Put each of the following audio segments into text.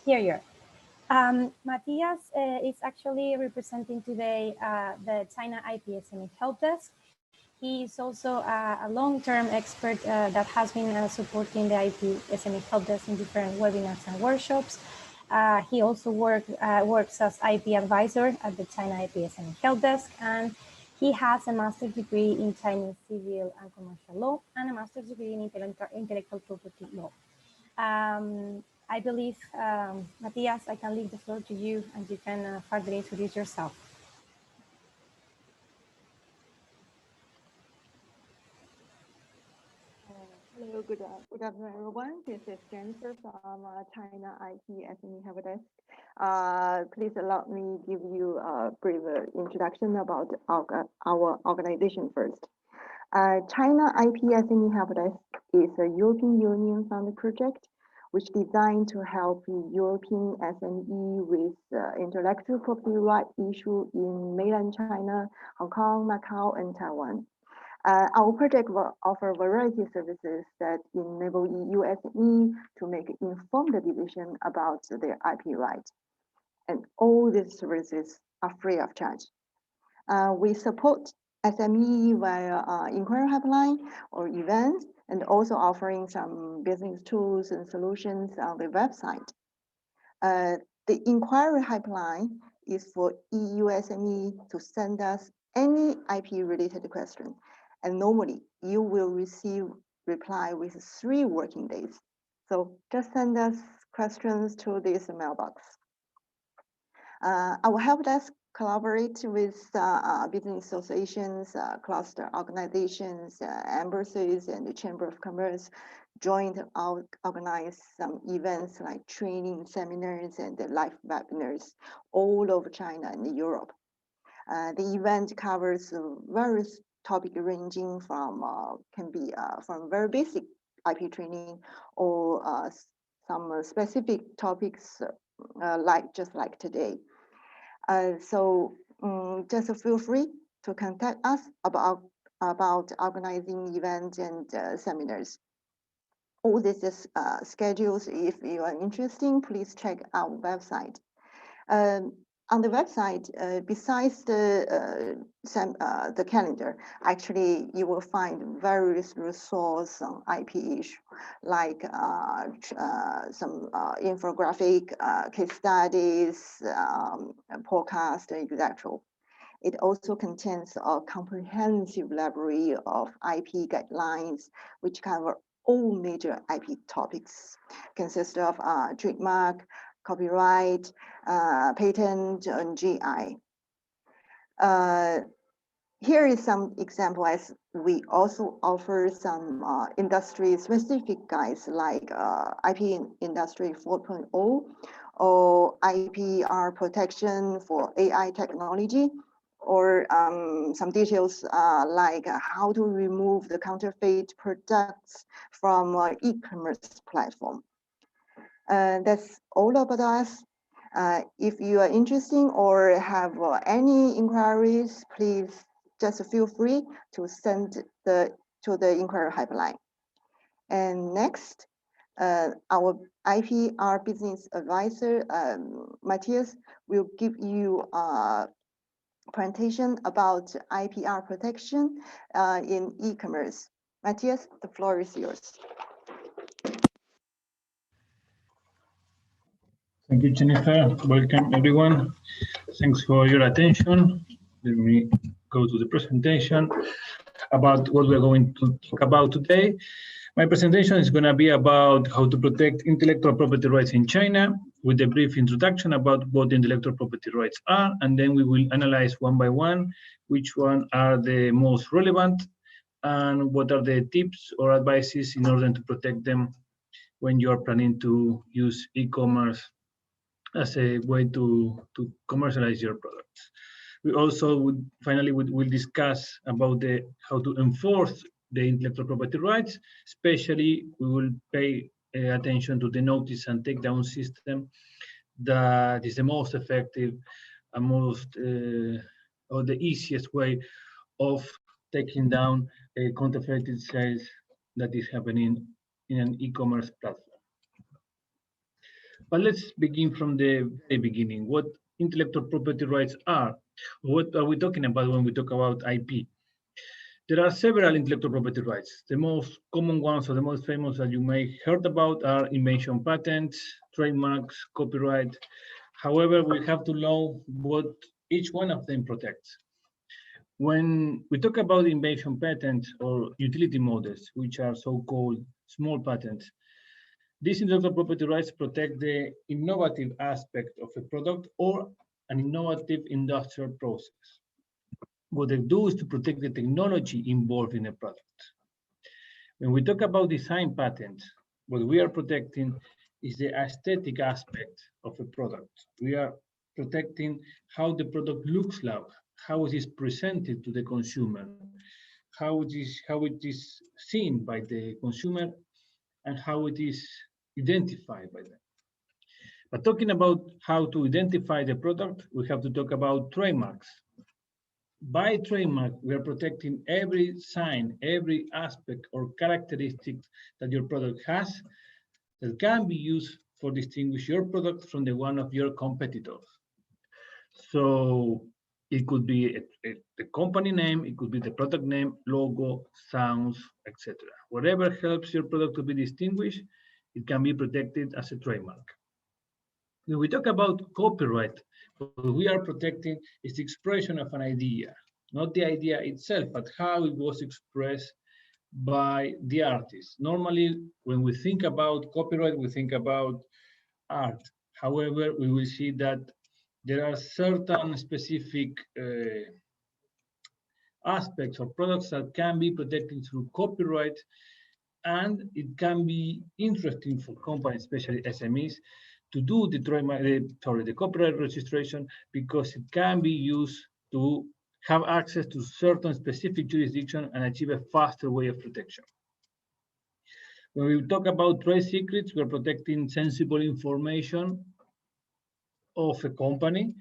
Here you are. Matthias is actually representing today the China IP SME Helpdesk. He is also a long-term expert that has been supporting the IP SME Helpdesk in different webinars and workshops. He also works as IP advisor at the China IP SME Helpdesk, and he has a master's degree in Chinese civil and commercial law and a master's degree in intellectual property law. I believe, Matthias, I can leave the floor to you and you can further introduce yourself. Hello, good afternoon, everyone. This is Jennifer from China IP SME Helpdesk. Please allow me give you a brief introduction about our organization first. China IP SME Helpdesk is a European Union funded project which designed to help European SME with intellectual property right issue in mainland China, Hong Kong, Macau, and Taiwan. Our project will offer a variety of services that enable EU SME to make informed decision about their IP rights. And all these services are free of charge. We support SME via inquiry helpline or events, and also offering some business tools and solutions on the website. The inquiry helpline is for EU SME to send us any IP related question. And normally you will receive reply with 3 working days. So just send us questions to this mailbox. Our help desk collaborate with business associations, cluster organizations, embassies, and the Chamber of Commerce, joint organize some events like training, seminars, and live webinars all over China and Europe. The event covers various topic ranging from can be from very basic IP training or some specific topics just like today. So just feel free to contact us about organizing events and seminars. All this is schedules. If you are interested, please check our website. On the website, besides the calendar, actually you will find various resources on IP issue, like some infographic, case studies, podcast, etc. It also contains a comprehensive library of IP guidelines, which cover all major IP topics, consist of trademark, copyright, patent, and GI. Here is some example, as we also offer some industry-specific guides like IP Industry 4.0 or IPR protection for AI technology, or some details like how to remove the counterfeit products from e-commerce platform. That's all about us. If you are interested or have any inquiries, please just feel free to send to the inquiry helpline. And next, our IPR business advisor, Matthias, will give you a presentation about IPR protection in e-commerce. Matthias, the floor is yours. Thank you, Jennifer. Welcome, everyone. Thanks for your attention. Let me go to the presentation about what we're going to talk about today. My presentation is going to be about how to protect intellectual property rights in China, with a brief introduction about what intellectual property rights are, and then we will analyze one by one which one are the most relevant and what are the tips or advices in order to protect them when you are planning to use e-commerce as a way to commercialize your products. We also finally will discuss about how to enforce the intellectual property rights. Especially, we will pay attention to the notice and takedown system that is the most effective and most or the easiest way of taking down counterfeited sales that is happening in an e-commerce platform. But let's begin from the very beginning. What intellectual property rights are? What are we talking about when we talk about IP? There are several intellectual property rights. The most common ones or the most famous that you may heard about are invention patents, trademarks, copyright. However, we have to know what each one of them protects. When we talk about invention patents or utility models, which are so-called small patents, these intellectual property rights protect the innovative aspect of a product or an innovative industrial process. What they do is to protect the technology involved in a product. When we talk about design patents, what we are protecting is the aesthetic aspect of a product. We are protecting how the product looks like, how it is presented to the consumer, how it is seen by the consumer, and how it is identified by them. But talking about how to identify the product, we have to talk about trademarks. By trademark, we are protecting every sign, every aspect or characteristic that your product has that can be used for distinguish your product from the one of your competitors. So it could be the company name, it could be the product name, logo, sounds, etc. Whatever helps your product to be distinguished, it can be protected as a trademark. When we talk about copyright, what we are protecting is the expression of an idea, not the idea itself, but how it was expressed by the artist. Normally, when we think about copyright, we think about art. However, we will see that there are certain specific aspects of products that can be protected through copyright, and it can be interesting for companies, especially SMEs, to do the copyright registration, because it can be used to have access to certain specific jurisdiction and achieve a faster way of protection. When we talk about trade secrets, we're protecting sensible information of a company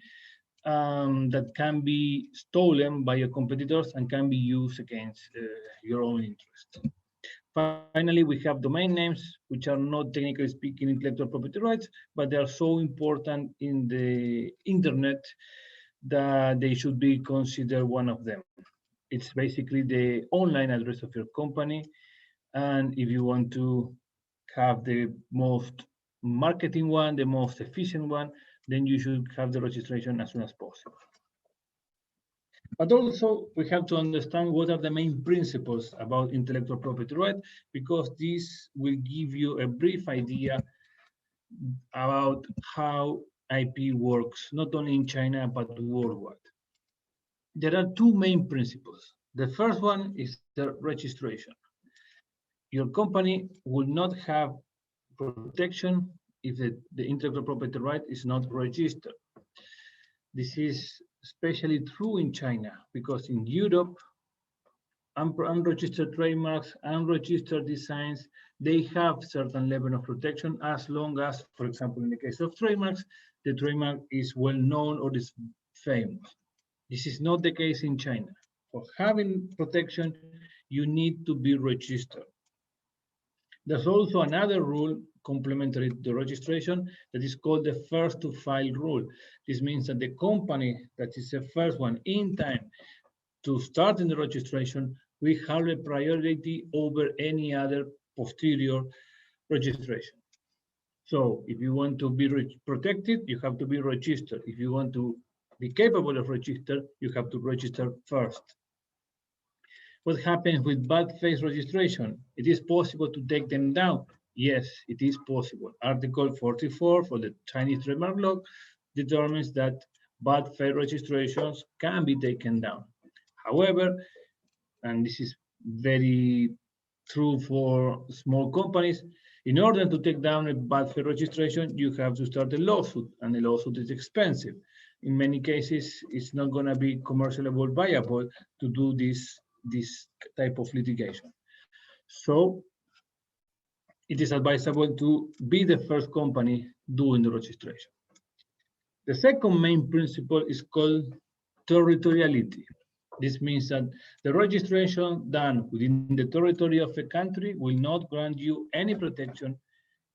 that can be stolen by your competitors and can be used against your own interests. Finally, we have domain names, which are not technically speaking intellectual property rights, but they are so important in the internet that they should be considered one of them. It's basically the online address of your company. And if you want to have the most marketing one, the most efficient one, then you should have the registration as soon as possible. But also, we have to understand what are the main principles about intellectual property right, because this will give you a brief idea about how IP works, not only in China, but worldwide. There are two main principles. The first one is the registration. Your company will not have protection if the intellectual property right is not registered. This is especially true in China, because in Europe, unregistered trademarks, unregistered designs, they have certain level of protection as long as, for example, in the case of trademarks, the trademark is well known or is famous. This is not the case in China. For having protection, you need to be registered. There's also another rule complementary to the registration that is called the first to file rule. This means that the company that is the first one in time to start in the registration, we have a priority over any other posterior registration. So if you want to be protected, you have to be registered. If you want to be capable of register, you have to register first. What happens with bad faith registration? It is possible to take them down. Yes, it is possible. Article 44 for the Chinese trademark law determines that bad faith registrations can be taken down. However, and this is very true for small companies, in order to take down a bad faith registration, you have to start a lawsuit, and the lawsuit is expensive. In many cases, it's not going to be commercially viable to do this type of litigation. So it is advisable to be the first company doing the registration. The second main principle is called territoriality. This means that the registration done within the territory of a country will not grant you any protection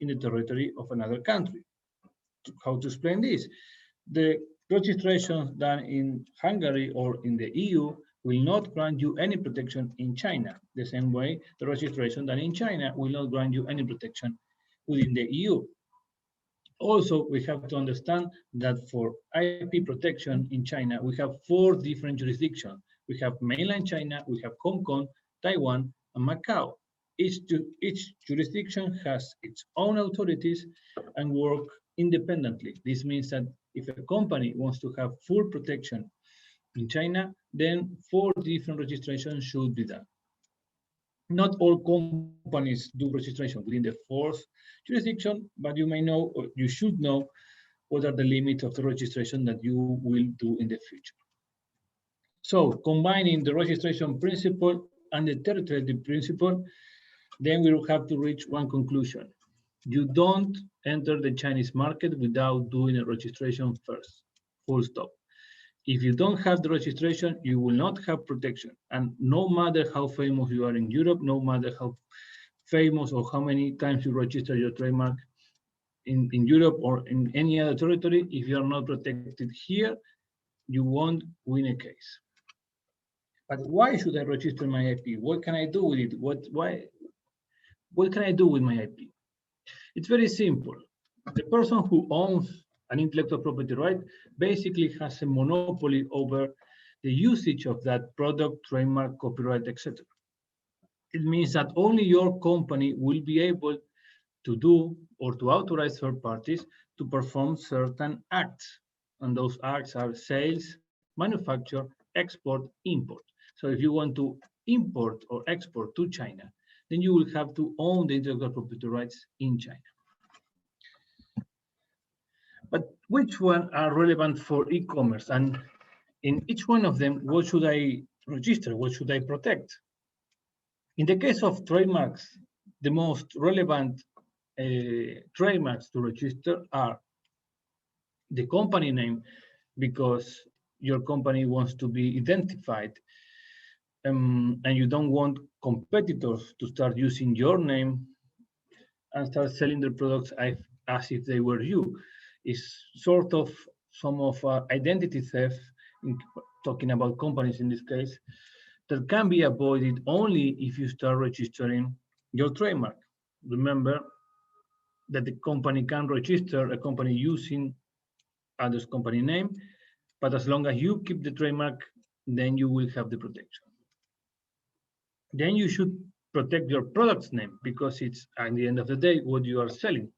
in the territory of another country. how to explain this? The registration done in Hungary or in the EU will not grant you any protection in China. The same way, the registration done in China will not grant you any protection within the EU. Also, we have to understand that for IP protection in China, we have 4 different jurisdictions. We have mainland China, we have Hong Kong, Taiwan, and Macau. Each jurisdiction has its own authorities and work independently. This means that if a company wants to have full protection in China, then 4 different registrations should be done. Not all companies do registration within the 4th jurisdiction, but you may know, or you should know, what are the limits of the registration that you will do in the future. So combining the registration principle and the territorial principle, then we will have to reach one conclusion. You don't enter the Chinese market without doing a registration first, full stop. If you don't have the registration, you will not have protection. And no matter how famous you are in Europe, no matter how famous or how many times you register your trademark in Europe or in any other territory, if you are not protected here, you won't win a case. But why should I register my IP? What can I do with it? What can I do with my IP? It's very simple. The person who owns an intellectual property right basically has a monopoly over the usage of that product, trademark, copyright, etc. It means that only your company will be able to do or to authorize third parties to perform certain acts. And those acts are sales, manufacture, export, import. So if you want to import or export to China, then you will have to own the intellectual property rights in China. But which one are relevant for e-commerce? And in each one of them, what should I register? What should I protect? In the case of trademarks, the most relevant trademarks to register are the company name, because your company wants to be identified, and you don't want competitors to start using your name and start selling their products as if they were you. It's sort of some of identity theft, talking about companies in this case, that can be avoided only if you start registering your trademark. Remember that the company can register a company using others' company name, but as long as you keep the trademark, then you will have the protection. Then you should protect your product's name, because it's at the end of the day what you are selling.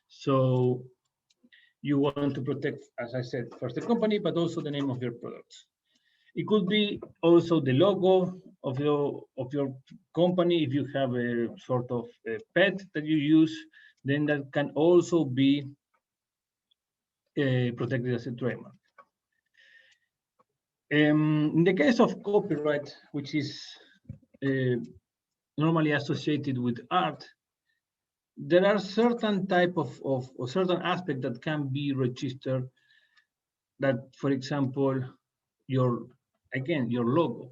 So you want to protect, as I said, first the company, but also the name of your products. It could be also the logo of your company. If you have a sort of a pet that you use, then that can also be protected as a trademark. In the case of copyright, which is normally associated with art, there are certain type of certain aspect that can be registered. That, for example, your logo.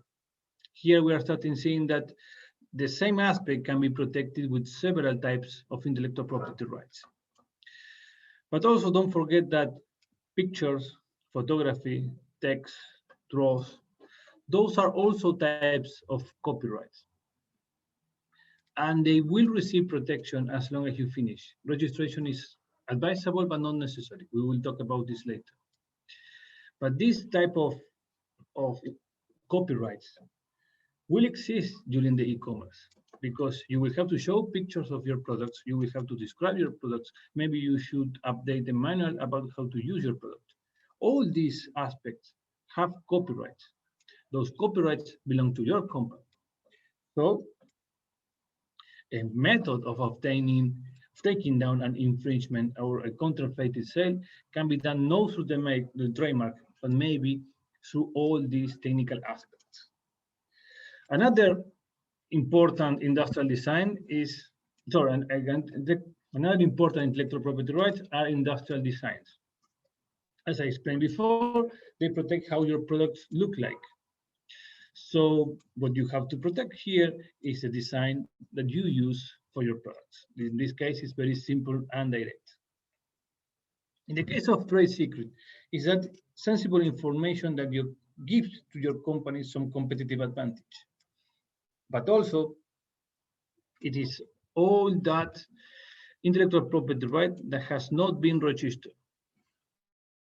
Here we are starting seeing that the same aspect can be protected with several types of intellectual property rights. But also don't forget that pictures, photography, text, draws, those are also types of copyrights. And they will receive protection as long as you finish. Registration is advisable, but not necessary. We will talk about this later. But this type of copyrights will exist during the e-commerce, because you will have to show pictures of your products, you will have to describe your products, maybe you should update the manual about how to use your product. All these aspects have copyrights. Those copyrights belong to your company. So a method of taking down an infringement or a counterfeited sale can be done not through the trademark, but maybe through all these technical aspects. Another important industrial design is, another important intellectual property rights are industrial designs. As I explained before, they protect how your products look like. So what you have to protect here is the design that you use for your products. In this case, it's very simple and direct. In the case of trade secret, is that sensible information that you give to your company some competitive advantage. But also, it is all that intellectual property right that has not been registered.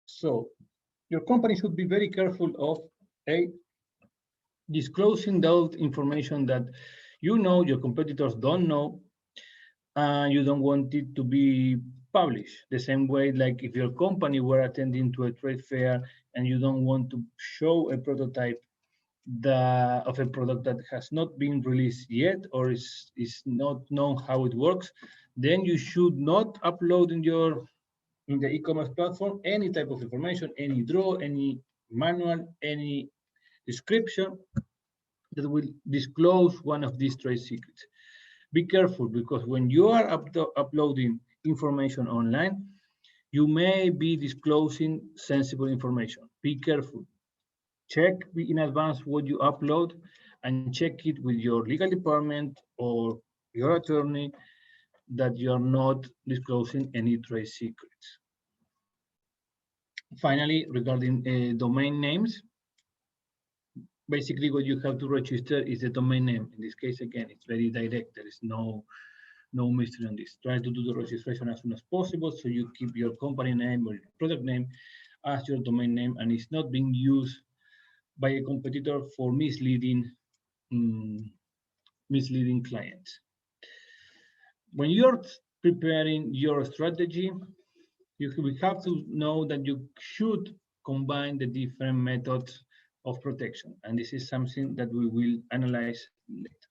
So your company should be very careful of disclosing that information that you know your competitors don't know, and you don't want it to be published. The same way, like if your company were attending to a trade fair and you don't want to show a prototype of a product that has not been released yet or is not known how it works, then you should not upload in the e-commerce platform any type of information, any draw, any manual, any description that will disclose one of these trade secrets. Be careful, because when you are uploading information online, you may be disclosing sensible information. Be careful. Check in advance what you upload and check it with your legal department or your attorney that you are not disclosing any trade secrets. Finally, regarding domain names, basically what you have to register is the domain name. In this case, again, it's very direct. There is no mystery on this. Try to do the registration as soon as possible so you keep your company name or your product name as your domain name, and it's not being used by a competitor for misleading clients. When you're preparing your strategy, we have to know that you should combine the different methods of protection, and this is something that we will analyze later.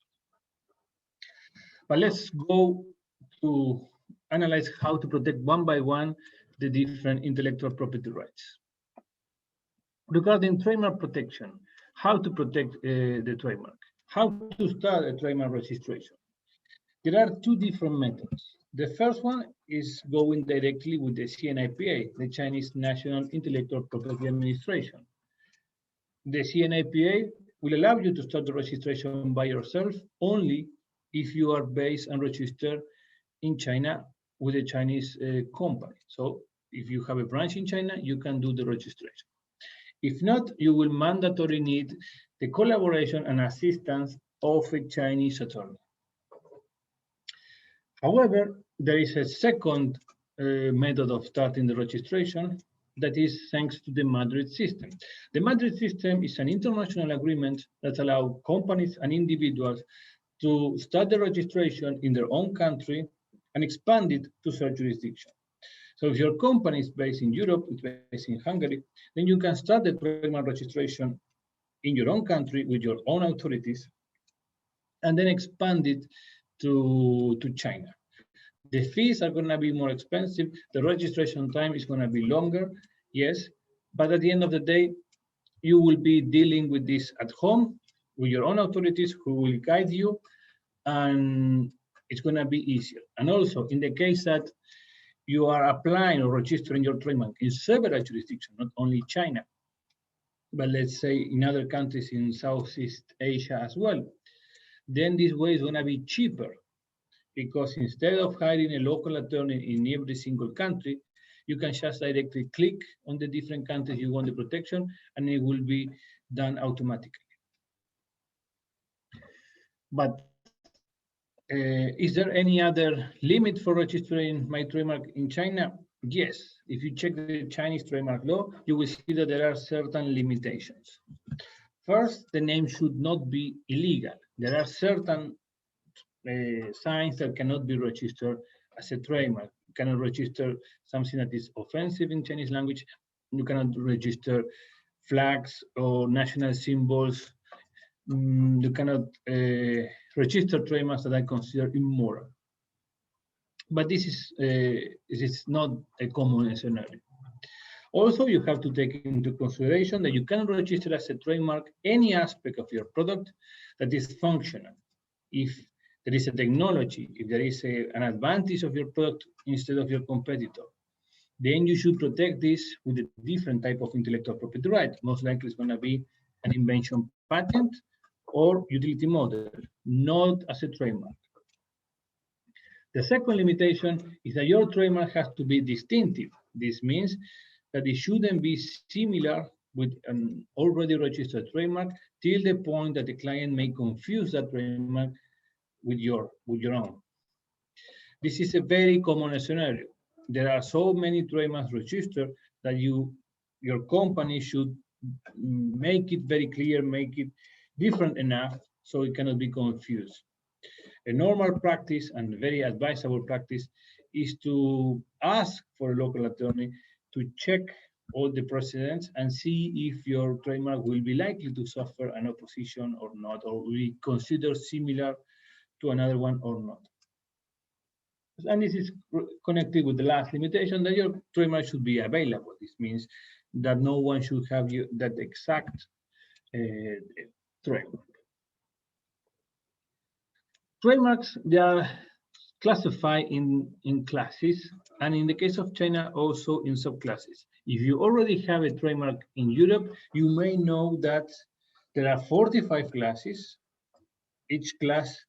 But let's go to analyze how to protect one by one the different intellectual property rights. Regarding trademark protection, how to protect the trademark, how to start a trademark registration. There are two different methods. The first one is going directly with the CNIPA, the Chinese National Intellectual Property Administration. The CNIPA will allow you to start the registration by yourself only if you are based and registered in China with a Chinese company. So if you have a branch in China, you can do the registration. If not, you will mandatorily need the collaboration and assistance of a Chinese attorney. However, there is a second method of starting the registration that is thanks to the Madrid system. The Madrid system is an international agreement that allows companies and individuals to start the registration in their own country and expand it to their jurisdiction. So if your company is based in Europe, it's based in Hungary, then you can start the trademark registration in your own country with your own authorities and then expand it to China. The fees are going to be more expensive. The registration time is going to be longer, yes, but at the end of the day, you will be dealing with this at home with your own authorities who will guide you, and it's going to be easier. And also, in the case that you are applying or registering your trademark in several jurisdictions, not only China, but let's say in other countries in Southeast Asia as well, then this way is going to be cheaper, because instead of hiring a local attorney in every single country, you can just directly click on the different countries you want the protection, and it will be done automatically. But is there any other limit for registering my trademark in China? Yes. If you check the Chinese trademark law, you will see that there are certain limitations. First, the name should not be illegal. There are certain signs that cannot be registered as a trademark. You cannot register something that is offensive in Chinese language. You cannot register flags or national symbols. You cannot register trademarks that I consider immoral. But this is not a common scenario. Also, you have to take into consideration that you cannot register as a trademark any aspect of your product that is functional. If there is a technology, if there is an advantage of your product instead of your competitor, then you should protect this with a different type of intellectual property right. Most likely it's going to be an invention patent or utility model, not as a trademark. The second limitation is that your trademark has to be distinctive. This means that it shouldn't be similar with an already registered trademark till the point that the client may confuse that trademark with your own. This is a very common scenario. There are so many trademarks registered that your company should make it very clear, make it different enough so it cannot be confused. A normal practice and very advisable practice is to ask for a local attorney to check all the precedents and see if your trademark will be likely to suffer an opposition or not, or will be considered similar to another one or not. And this is connected with the last limitation, that your trademark should be available. This means that no one should have that exact trademark. Trademarks, they are classified in classes, and in the case of China, also in subclasses. If you already have a trademark in Europe, you may know that there are 45 classes. Each class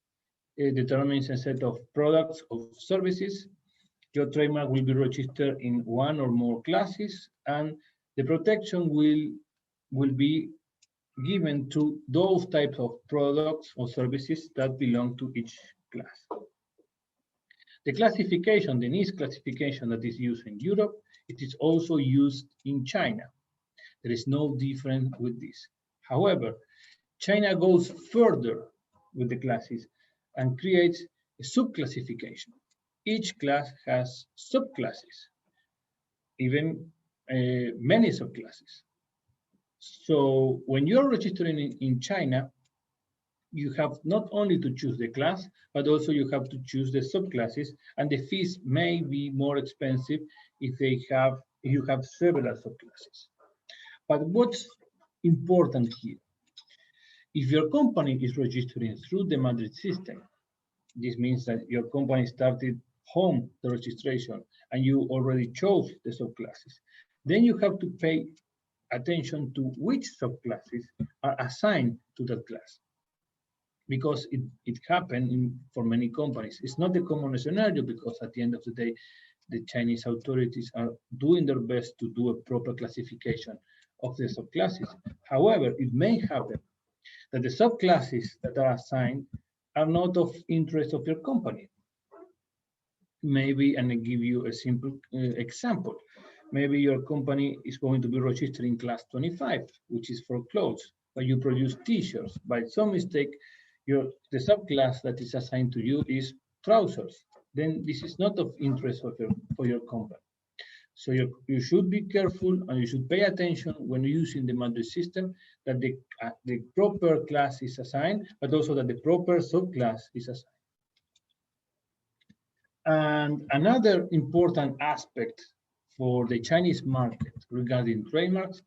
determines a set of products or services. Your trademark will be registered in one or more classes, and the protection will be given to those types of products or services that belong to each class. The classification, the NIST classification that is used in Europe, it is also used in China. There is no difference with this. However, China goes further with the classes and creates a subclassification. Each class has subclasses, even many subclasses. So when you're registering in China, you have not only to choose the class, but also you have to choose the subclasses, and the fees may be more expensive if you have several subclasses. But what's important here? If your company is registering through the Madrid system, this means that your company started home the registration and you already chose the subclasses, then you have to pay attention to which subclasses are assigned to that class. Because it happened for many companies. It's not a common scenario because at the end of the day, the Chinese authorities are doing their best to do a proper classification of the subclasses. However, it may happen that the subclasses that are assigned are not of interest of your company. Maybe, and I give you a simple example. Maybe your company is going to be registered in class 25, which is for clothes, but you produce t-shirts. By some mistake, the subclass that is assigned to you is trousers. Then this is not of interest for your company. So you should be careful and you should pay attention when using the Madrid system that the proper class is assigned, but also that the proper subclass is assigned. And another important aspect for the Chinese market regarding trademarks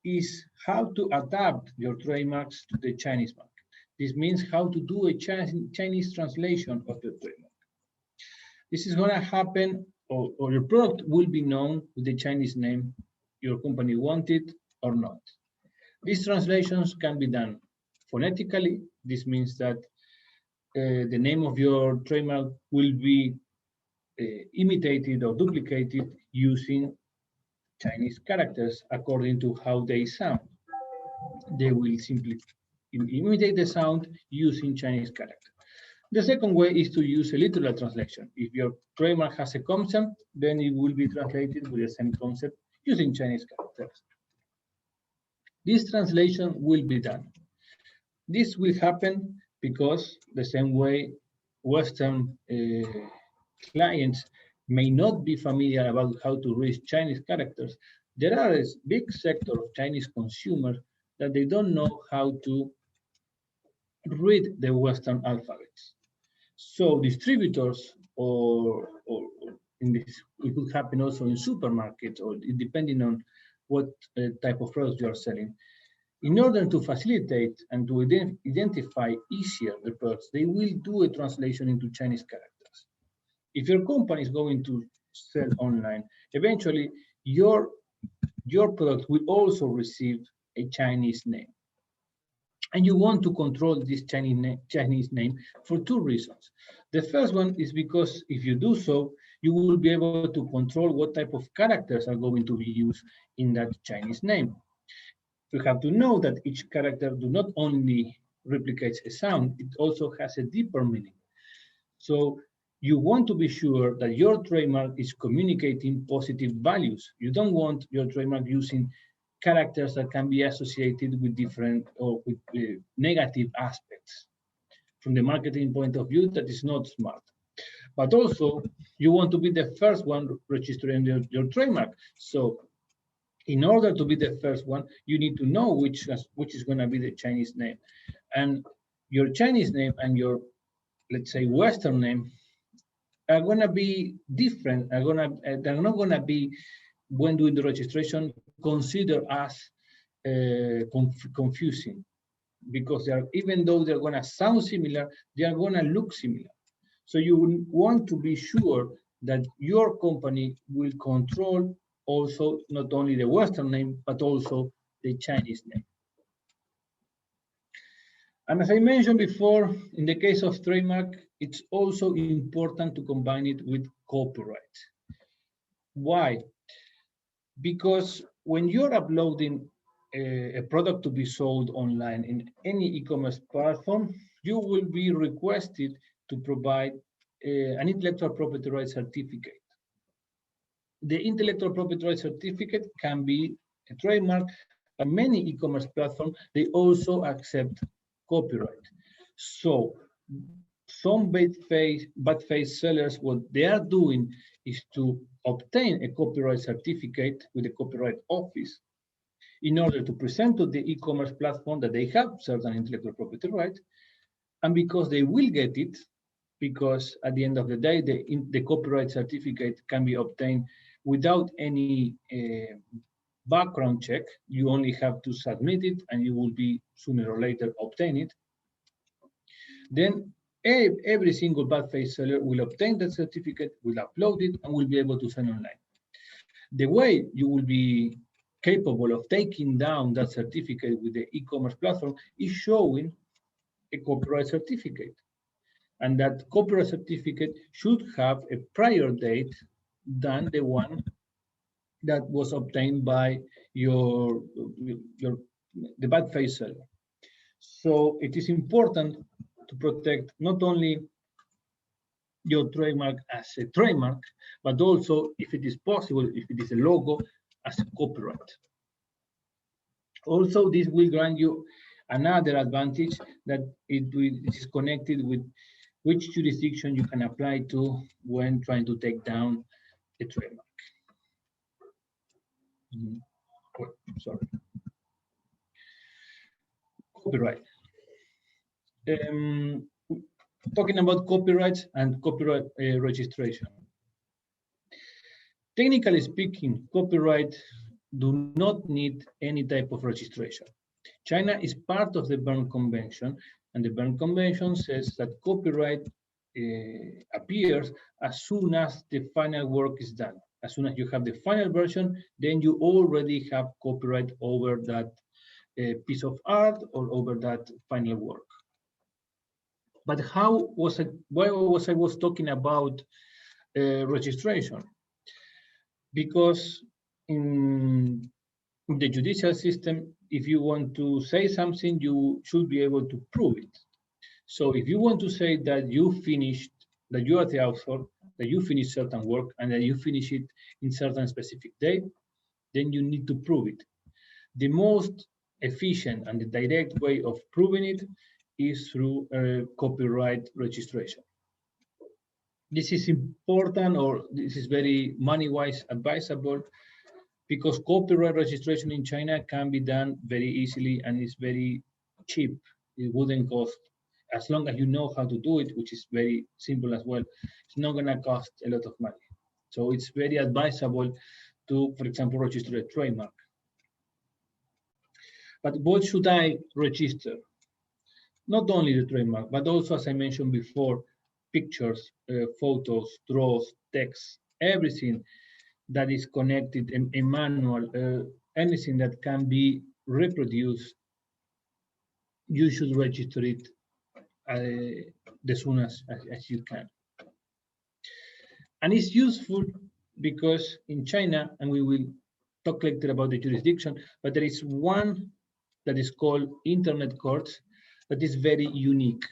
is how to adapt your trademarks to the Chinese market. This means how to do a Chinese translation of your trademark. This is going to happen, or your product will be known with the Chinese name your company wanted or not. These translations can be done phonetically. This means that the name of your trademark will be imitated or duplicated using Chinese characters according to how they sound. They will simply imitate the sound using Chinese character. The second way is to use a literal translation. If your trademark has a concept, then it will be translated with the same concept using Chinese characters. This translation will be done. This will happen because the same way Western clients may not be familiar about how to read Chinese characters, there are a big sector of Chinese consumers that they don't know how to read the Western alphabets. So distributors, or in this, it could happen also in supermarkets, or depending on what type of products you are selling. In order to facilitate and to identify easier the products, they will do a translation into Chinese characters. If your company is going to sell online, eventually your product will also receive a Chinese name. And you want to control this Chinese name for two reasons. The first one is because if you do so, you will be able to control what type of characters are going to be used in that Chinese name. You have to know that each character do not only replicates a sound, it also has a deeper meaning. So you want to be sure that your trademark is communicating positive values. You don't want your trademark using characters that can be associated with different or with negative aspects. From the marketing point of view, that is not smart. But also, you want to be the first one registering your trademark. So in order to be the first one, you need to know which is going to be the Chinese name. And your Chinese name and your, let's say, Western name are going to be different. They're not going to be, when doing the registration, considered as confusing, because they are, even though they're going to sound similar, they are going to look similar. So you want to be sure that your company will control also not only the Western name, but also the Chinese name. And as I mentioned before, in the case of trademark, it's also important to combine it with copyright. Why? Because when you're uploading a product to be sold online in any e-commerce platform, you will be requested to provide an intellectual property rights certificate. The intellectual property rights certificate can be a trademark, but many e-commerce platforms, they also accept copyright. So some bad faith sellers, what they are doing is to obtain a copyright certificate with the Copyright Office in order to present to the e-commerce platform that they have certain intellectual property rights, and because they will get it, because at the end of the day, the copyright certificate can be obtained without any background check. You only have to submit it, and you will be sooner or later obtain it. Then every single bad faith seller will obtain that certificate, will upload it, and will be able to sell online. The way you will be capable of taking down that certificate with the e-commerce platform is showing a copyright certificate. And that copyright certificate should have a prior date than the one that was obtained by the bad faith seller. So it is important to protect not only your trademark as a trademark, but also, if it is possible, if it is a logo, as a copyright. Also, this will grant you another advantage, that it is connected with which jurisdiction you can apply to when trying to take down a trademark. Sorry. Copyright. Talking about copyrights and copyright registration. Technically speaking, copyright do not need any type of registration. China is part of the Berne Convention, and the Berne Convention says that copyright appears as soon as the final work is done. As soon as you have the final version, then you already have copyright over that piece of art or over that final work. But why was I talking about registration? Because in the judicial system, if you want to say something, you should be able to prove it. So if you want to say that you finished, that you are the author, that you finished certain work, and that you finish it in certain specific date, then you need to prove it. The most efficient and the direct way of proving it is through copyright registration. This is important, or this is very money-wise advisable, because copyright registration in China can be done very easily and it's very cheap. It wouldn't cost, as long as you know how to do it, which is very simple as well, it's not going to cost a lot of money. So it's very advisable to, for example, register a trademark. But what should I register? Not only the trademark, but also, as I mentioned before, pictures, photos, draws, text, everything that is connected, a manual, anything that can be reproduced, you should register it as soon as you can. And it's useful because in China, and we will talk later about the jurisdiction, but there is one that is called Internet Courts that is very unique.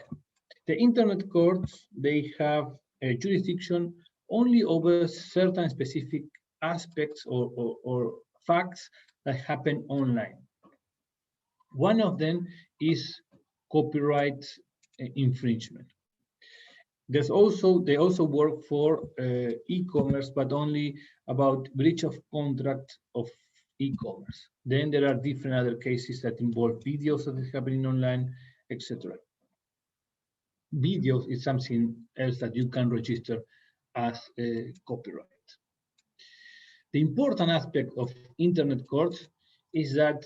The Internet Courts, they have a jurisdiction only over certain specific aspects or facts that happen online. One of them is copyright infringement. They also work for e-commerce, but only about breach of contract of e-commerce. Then there are different other cases that involve videos that is happening online, etc. Videos is something else that you can register as a copyright. The important aspect of Internet courts is that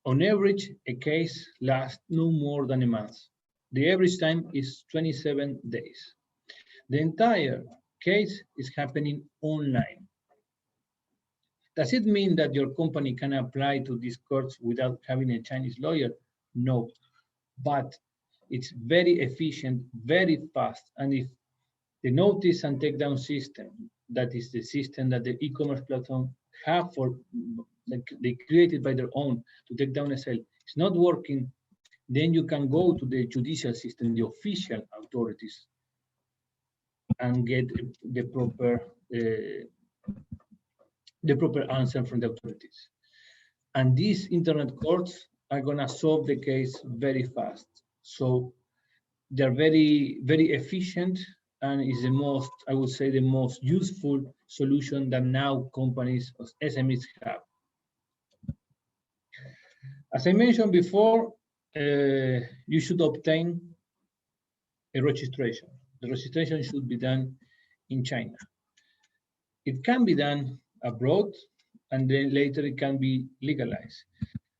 on average, a case lasts no more than a month. The average time is 27 days. The entire case is happening online. Does it mean that your company can apply to these courts without having a Chinese lawyer? No, but it's very efficient, very fast. And if the notice and takedown system, that is the system that the e-commerce platform have for, they created by their own to take down a sale, it's not working, then you can go to the judicial system, the official authorities, and get the proper answer from the authorities. And these internet courts are gonna solve the case very fast. So they're very, very efficient, and is the most, I would say, the most useful solution that now companies, SMEs have. As I mentioned before, you should obtain a registration. The registration should be done in China. It can be done abroad, and then later it can be legalized.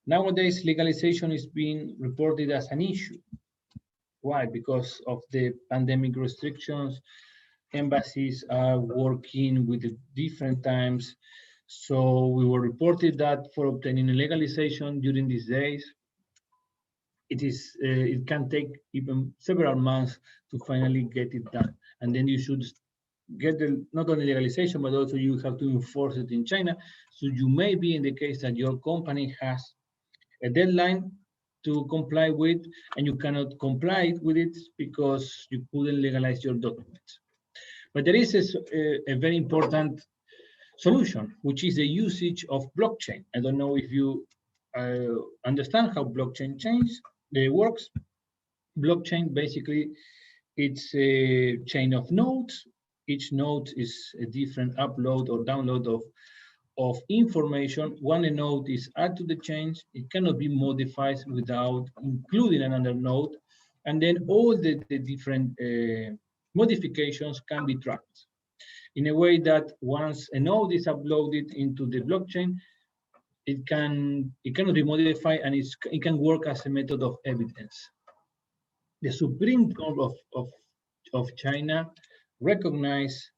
Nowadays, legalization is being reported as an issue. Why? Because of the pandemic restrictions, embassies are working with the different times. So we were reported that for obtaining a legalization during these days, it can take even several months to finally get it done. And then you should get not only legalization, but also you have to enforce it in China. So you may be in the case that your company has a deadline to comply with, and you cannot comply with it because you couldn't legalize your documents. But there is a very important solution, which is the usage of blockchain. I don't know if you understand how blockchain works. Blockchain, basically, it's a chain of nodes. Each node is a different upload or download of information. One node is added to the chain. It cannot be modified without including another node. And then all the different modifications can be tracked in a way that once a node is uploaded into the blockchain, it cannot be modified, and it can work as a method of evidence. The Supreme Court of China recognized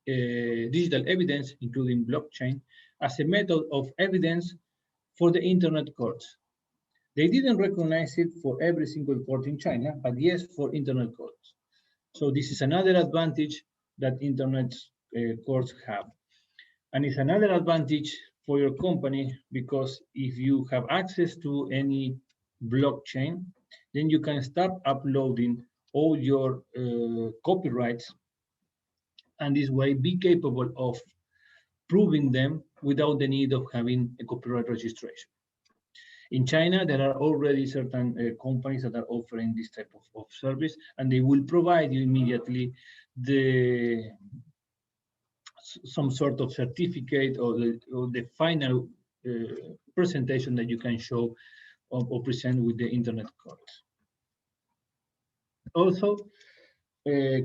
digital evidence, including blockchain, as a method of evidence for the internet courts. They didn't recognize it for every single court in China, but yes, for internet courts. So this is another advantage that internet courts have. And it's another advantage for your company, because if you have access to any blockchain, then you can start uploading all your copyrights, and this way be capable of proving them without the need of having a copyright registration. In China, there are already certain companies that are offering this type of service, and they will provide you immediately some sort of certificate or the final presentation that you can show or present with the internet court. Also,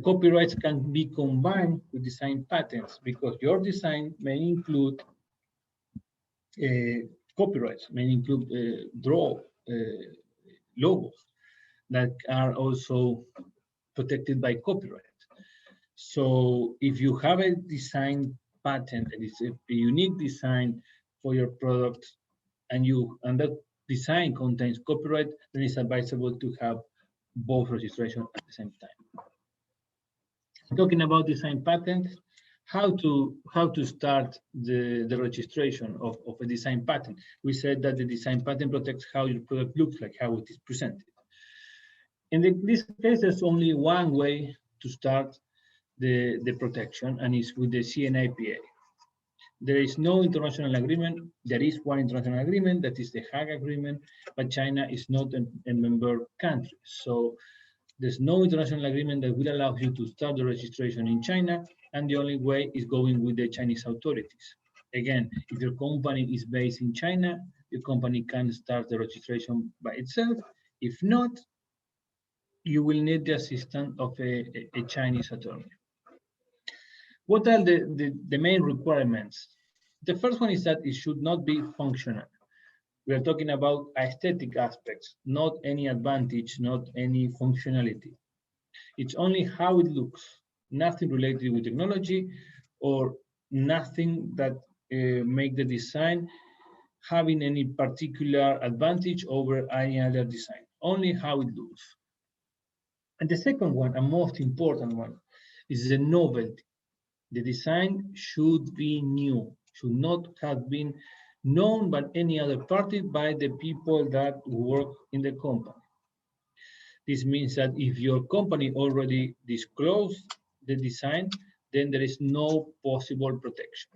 copyrights can be combined with design patents, because your design may include copyrights, may include logos that are also protected by copyright. So if you have a design patent and it's a unique design for your product, and that design contains copyright, then it's advisable to have both registrations at the same time. Talking about design patents, how to start the registration of a design patent. We said that the design patent protects how your product looks like, how it is presented. In this case, there's only one way to start the protection, and it's with the CNIPA. There is no international agreement. There is one international agreement, that is the Hague Agreement, but China is not a member country. So there's no international agreement that will allow you to start the registration in China, and the only way is going with the Chinese authorities. Again, if your company is based in China, your company can start the registration by itself. If not, you will need the assistance of a Chinese attorney. What are the main requirements? The first one is that it should not be functional. We are talking about aesthetic aspects, not any advantage, not any functionality. It's only how it looks, nothing related with technology or nothing that make the design having any particular advantage over any other design, only how it looks. And the second one, and most important one, is the novelty. The design should be new, should not have been known by any other party, by the people that work in the company. This means that if your company already disclosed the design, then there is no possible protection.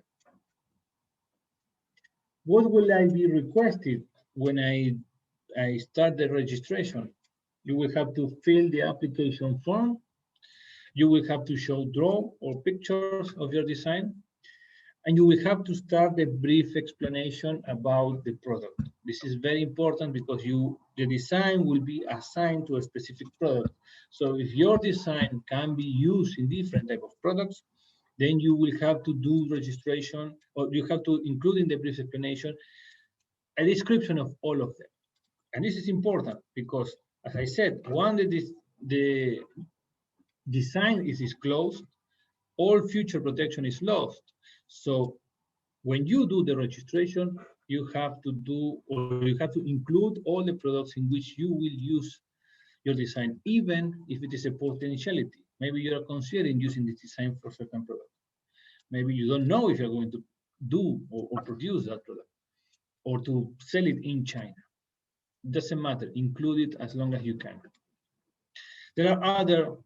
What will I be requested when I start the registration? You will have to fill the application form. You will have to show draw or pictures of your design, and you will have to start a brief explanation about the product. This is very important because the design will be assigned to a specific product. So if your design can be used in different type of products, then you will have to do registration, or you have to include in the brief explanation a description of all of them. And this is important because, as I said, once the design is disclosed, all future protection is lost. So when you do the registration, you have to do, or you have to include all the products in which you will use your design, even if it is a potentiality. Maybe you are considering using this design for certain product. Maybe you don't know if you're going to do or produce that product, or to sell it in China. It doesn't matter, include it as long as you can. There are other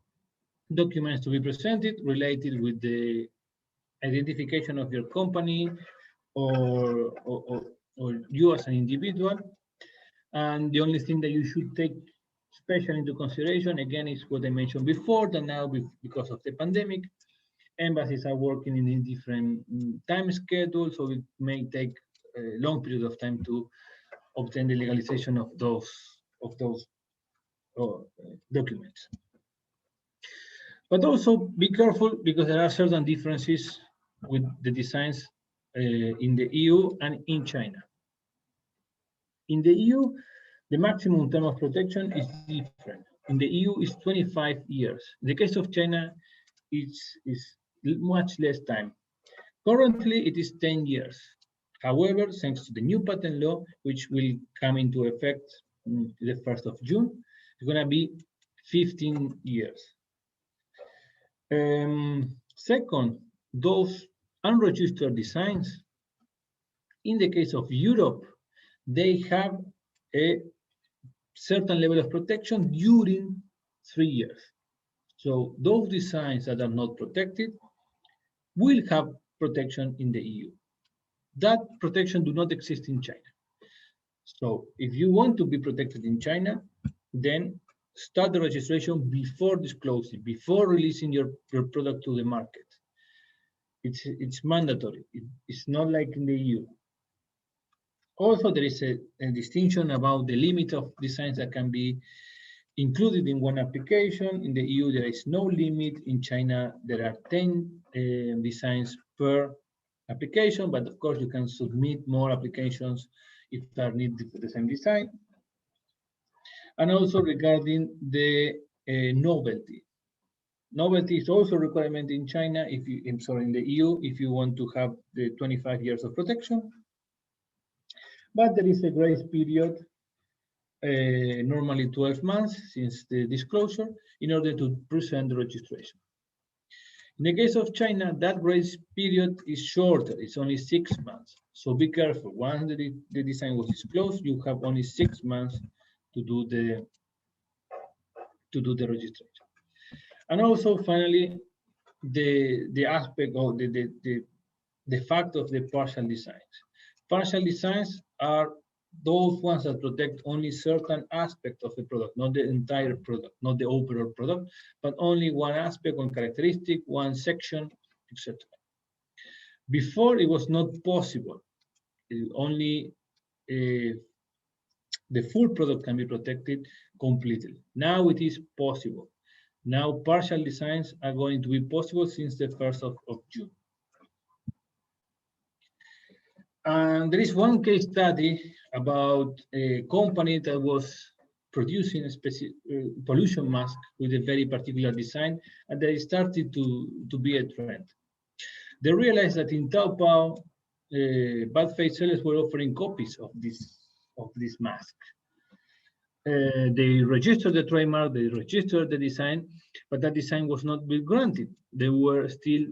documents to be presented related with the identification of your company or you as an individual. And the only thing that you should take special into consideration, again, is what I mentioned before, that now because of the pandemic, embassies are working in a different time schedule, so it may take a long period of time to obtain the legalization of those documents. But also be careful, because there are certain differences with the designs in the EU and in China. In the EU, the maximum term of protection is different. In the EU, it's 25 years. In the case of China, it's much less time. Currently, it is 10 years. However, thanks to the new patent law, which will come into effect the 1st of June, it's going to be 15 years. Second, those unregistered designs, in the case of Europe, they have a certain level of protection during 3 years. So those designs that are not protected will have protection in the EU. That protection do not exist in China. So if you want to be protected in China, then start the registration before disclosing, before releasing your product to the market. It's mandatory. It's not like in the EU. Also, there is a distinction about the limit of designs that can be included in one application. In the EU, there is no limit. In China, there are 10 designs per application, but of course, you can submit more applications if there are needed for the same design. And also regarding the novelty. Novelty is also a requirement in China, in the EU, if you want to have the 25 years of protection. But there is a grace period, normally 12 months since the disclosure, in order to present the registration. In the case of China, that grace period is shorter. It's only 6 months. So be careful. Once the design was disclosed, you have only 6 months to do the registration. And also, finally, the aspect of the fact of the partial designs. Partial designs are those ones that protect only certain aspects of the product, not the entire product, not the overall product, but only one aspect, one characteristic, one section, etc. Before, it was not possible. Only the full product can be protected completely. Now it is possible. Now partial designs are going to be possible since the 1st of June. And there is one case study about a company that was producing a specific pollution mask with a very particular design, and they started to be a trend. They realized that in Taobao, bad faith sellers were offering copies of this mask. They registered the trademark, they registered the design, but that design was not being granted. They were still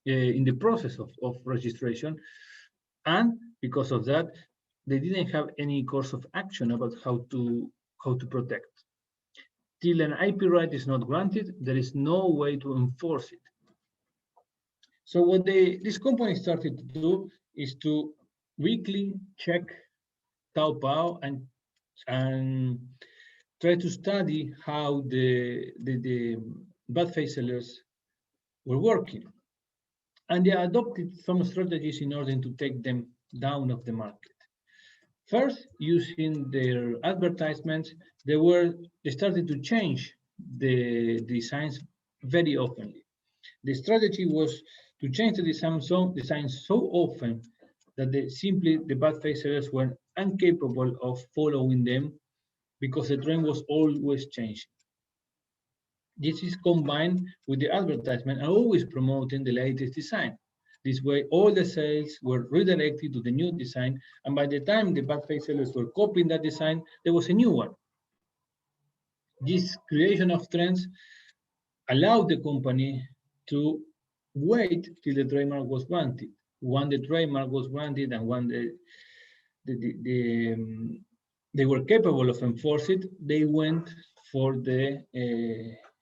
in the process of registration. And because of that, they didn't have any course of action about how to protect. Till an IP right is not granted, there is no way to enforce it. So what this company started to do is to weekly check Taobao and try to study how the bad faith sellers were working. And they adopted some strategies in order to take them down off the market. First, using their advertisements, they started to change the designs very oftenly. The strategy was to change the design so often that the bad faith sellers were incapable of following them because the trend was always changing. This is combined with the advertisement and always promoting the latest design. This way, all the sales were redirected to the new design, and by the time the bad faith sellers were copying that design, there was a new one. This creation of trends allowed the company to wait till the trademark was granted. When the trademark was granted and when they were capable of enforcing it, they went for the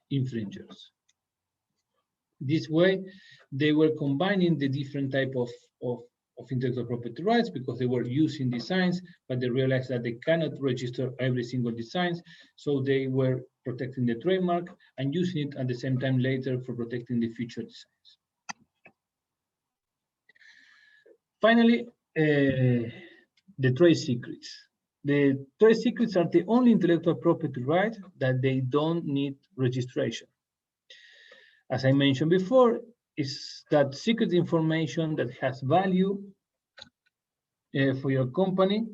infringers. This way, they were combining the different type of intellectual property rights because they were using designs, but they realized that they cannot register every single design. So they were protecting the trademark and using it at the same time later for protecting the future designs. Finally, the trade secrets. The trade secrets are the only intellectual property right that they don't need registration. As I mentioned before, is that secret information that has value for your company,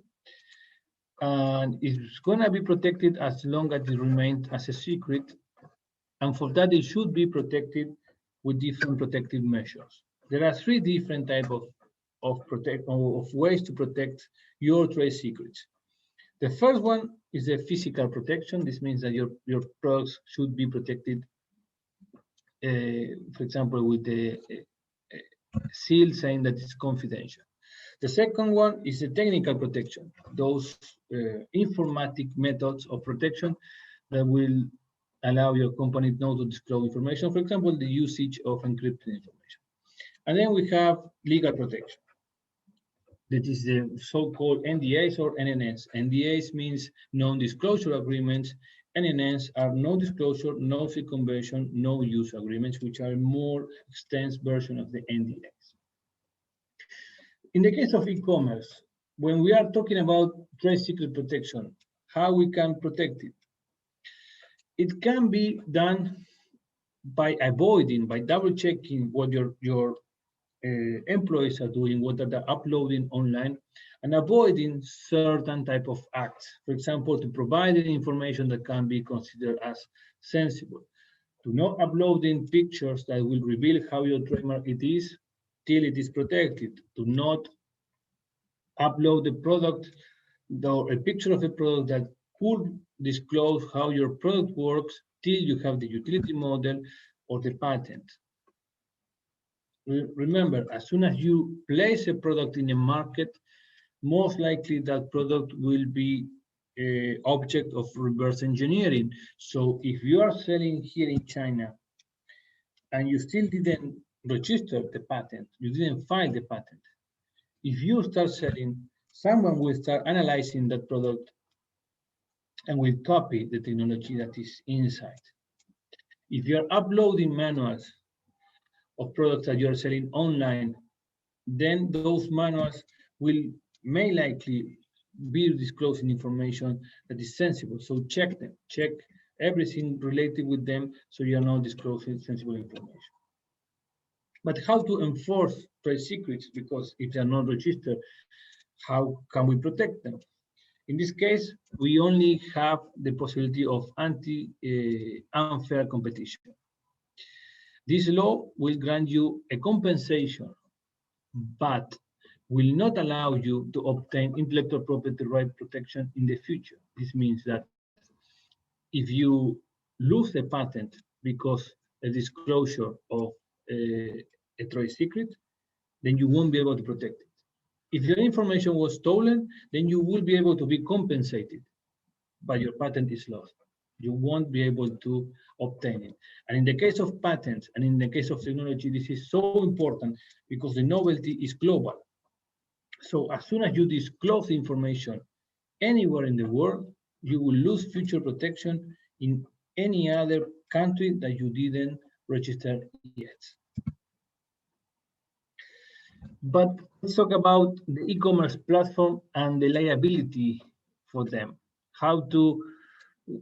and it's going to be protected as long as it remains as a secret, and for that it should be protected with different protective measures. There are 3 different types of ways to protect your trade secrets. The first one is the physical protection. This means that your products should be protected, for example, with the seal saying that it's confidential. The second one is the technical protection, those informatic methods of protection that will allow your company not to disclose information, for example, the usage of encrypted information. And then we have legal protection. That is the so-called NDAs or NNS. NDAs means non-disclosure agreements. NNS are no-disclosure, no-circumvention, no-use agreements, which are a more extensive version of the NDAs. In the case of e-commerce, when we are talking about trade secret protection, how we can protect it? It can be done by double-checking what your employees are doing, what are they uploading online, and avoiding certain type of acts. For example, to provide information that can be considered as sensible. To not uploading pictures that will reveal how your trademark it is till it is protected. To not upload the product or a picture of a product that could disclose how your product works till you have the utility model or the patent. Remember, as soon as you place a product in a market, most likely that product will be object of reverse engineering. So if you are selling here in China and you still didn't register the patent, you didn't file the patent, if you start selling, someone will start analyzing that product and will copy the technology that is inside. If you're uploading manuals of products that you're selling online, then those manuals will may likely be disclosing information that is sensible. So check them, check everything related with them so you're not disclosing sensible information. But how to enforce trade secrets? Because if they're not registered, how can we protect them? In this case, we only have the possibility of unfair competition. This law will grant you a compensation, but will not allow you to obtain intellectual property right protection in the future. This means that if you lose a patent because a disclosure of a trade secret, then you won't be able to protect it. If your information was stolen, then you will be able to be compensated, but your patent is lost. You won't be able to obtain it. And in the case of patents and in the case of technology, this is so important because the novelty is global. So as soon as you disclose information anywhere in the world, you will lose future protection in any other country that you didn't register yet. But let's talk about the e-commerce platform and the liability for them. How to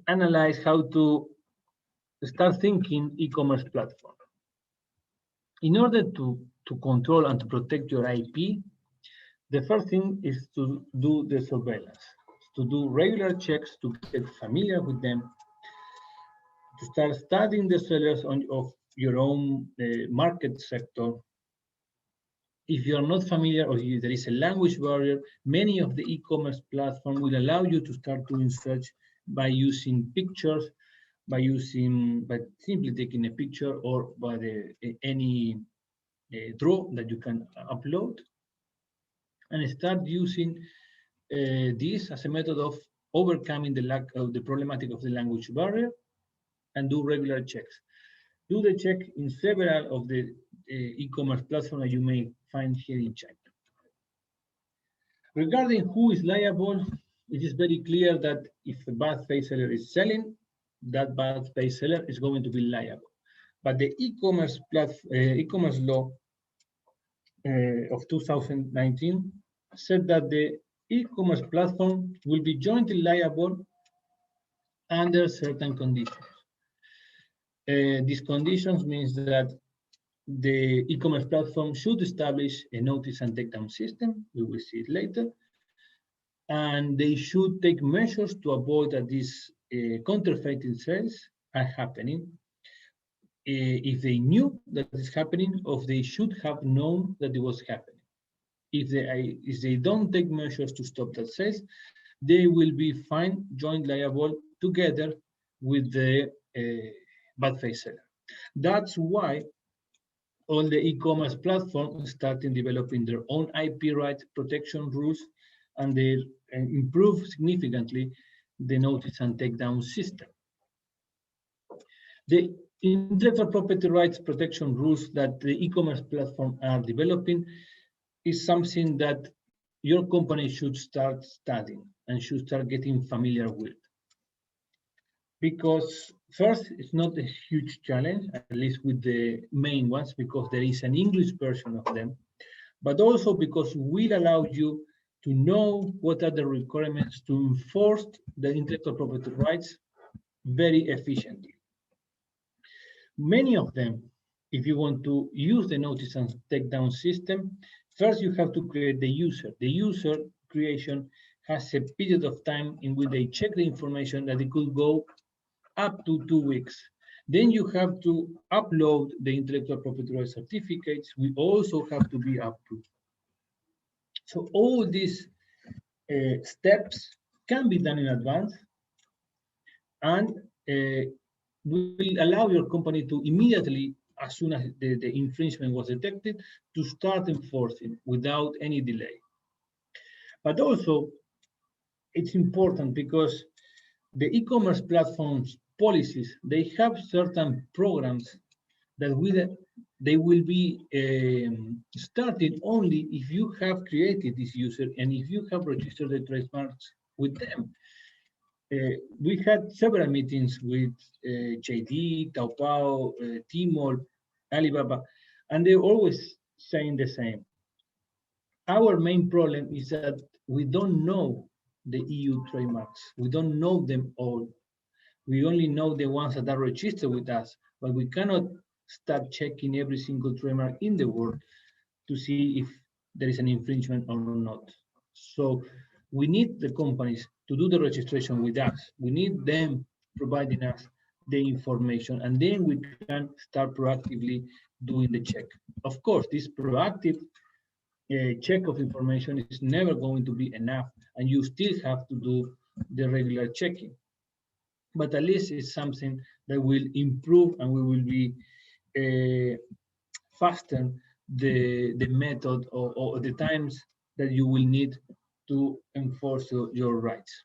analyze, how to start thinking e-commerce platform. In order to control and to protect your IP, the first thing is to do the surveillance, to do regular checks, to get familiar with them, to start studying the sellers of your own market sector. If you are not familiar or if there is a language barrier, many of the e-commerce platforms will allow you to start doing search by using pictures, by simply taking a picture or by any draw that you can upload, and start using this as a method of overcoming the problematic of the language barrier, and do regular checks. Do the check in several of the e-commerce platforms that you may find here in China. Regarding who is liable, it is very clear that if a bad faith seller is selling, that bad faith seller is going to be liable. But the e-commerce law of 2019 said that the e-commerce platform will be jointly liable under certain conditions. These conditions means that the e-commerce platform should establish a notice and takedown system. We will see it later. And they should take measures to avoid that these counterfeiting sales are happening. If they knew that it's happening, or they should have known that it was happening. If they don't take measures to stop that sales, they will be fined, joint liable together with the bad faith seller. That's why all the e-commerce platforms started developing their own IP rights protection rules, and they improve significantly the notice and takedown system. The intellectual property rights protection rules that the e-commerce platform are developing is something that your company should start studying and should start getting familiar with. Because first, it's not a huge challenge, at least with the main ones, because there is an English version of them, but also because we'll allow you to know what are the requirements to enforce the intellectual property rights very efficiently. Many of them, if you want to use the notice and takedown system, first you have to create the user. The user creation has a period of time in which they check the information that it could go up to 2 weeks. Then you have to upload the intellectual property rights certificates. We also have to be approved. So all these steps can be done in advance, and will allow your company to immediately as soon as the infringement was detected, to start enforcing without any delay. But also, it's important because the e-commerce platforms policies, they have certain programs that they will be started only if you have created this user and if you have registered the trademarks with them. We had several meetings with JD, Taobao, Tmall, Alibaba, and they're always saying the same. Our main problem is that we don't know the EU trademarks. We don't know them all. We only know the ones that are registered with us, but we cannot start checking every single trademark in the world to see if there is an infringement or not. So we need the companies to do the registration with us. We need them providing us the information, and then we can start proactively doing the check. Of course, this proactive check of information is never going to be enough, and you still have to do the regular checking. But at least it's something that will improve, and we will be fasten the method or the times that you will need to enforce your rights.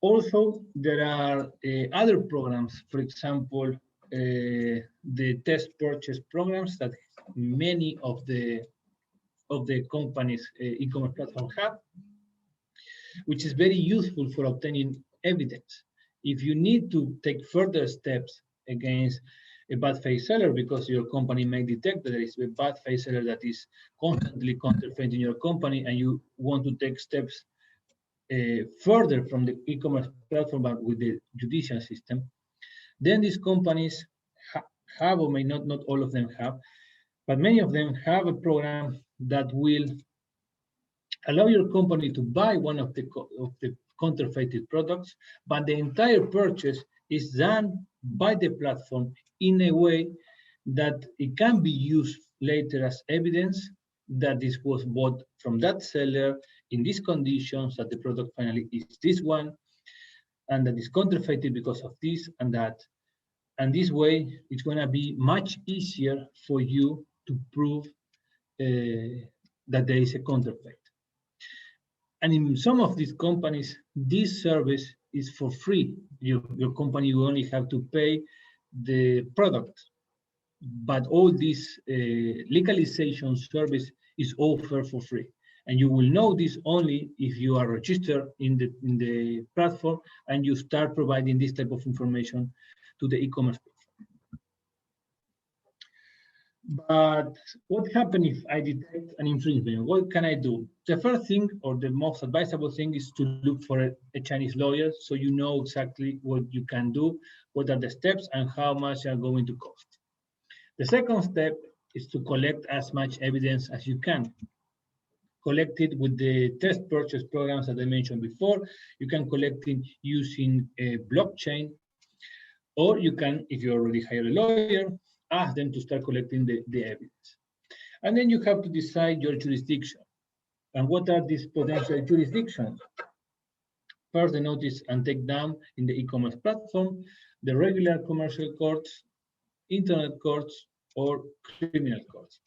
Also, there are other programs, for example, the test purchase programs that many of the companies e-commerce platforms have, which is very useful for obtaining evidence. If you need to take further steps against a bad faith seller because your company may detect that there is a bad faith seller that is constantly counterfeiting your company, and you want to take steps further from the e-commerce platform but with the judicial system, then these companies have, or may not all of them have, but many of them have a program that will allow your company to buy one of the counterfeited products, but the entire purchase is done by the platform in a way that it can be used later as evidence that this was bought from that seller in these conditions, that the product finally is this one, and that is counterfeited because of this and that. And this way, it's going to be much easier for you to prove that there is a counterfeit. And in some of these companies, this service is for free. Your company will only have to pay the product, but all this legalization service is offered for free. And you will know this only if you are registered in the platform and you start providing this type of information to the e-commerce platform. But what happens if I detect an infringement? What can I do? The first thing, or the most advisable thing, is to look for a Chinese lawyer so you know exactly what you can do, what are the steps, and how much they are going to cost. The second step is to collect as much evidence as you can. Collect it with the test purchase programs that I mentioned before. You can collect it using a blockchain, or you can, if you already hire a lawyer, ask them to start collecting the evidence. And then you have to decide your jurisdiction. And what are these potential jurisdictions? First, the notice and take down in the e-commerce platform, the regular commercial courts, internet courts, or criminal courts.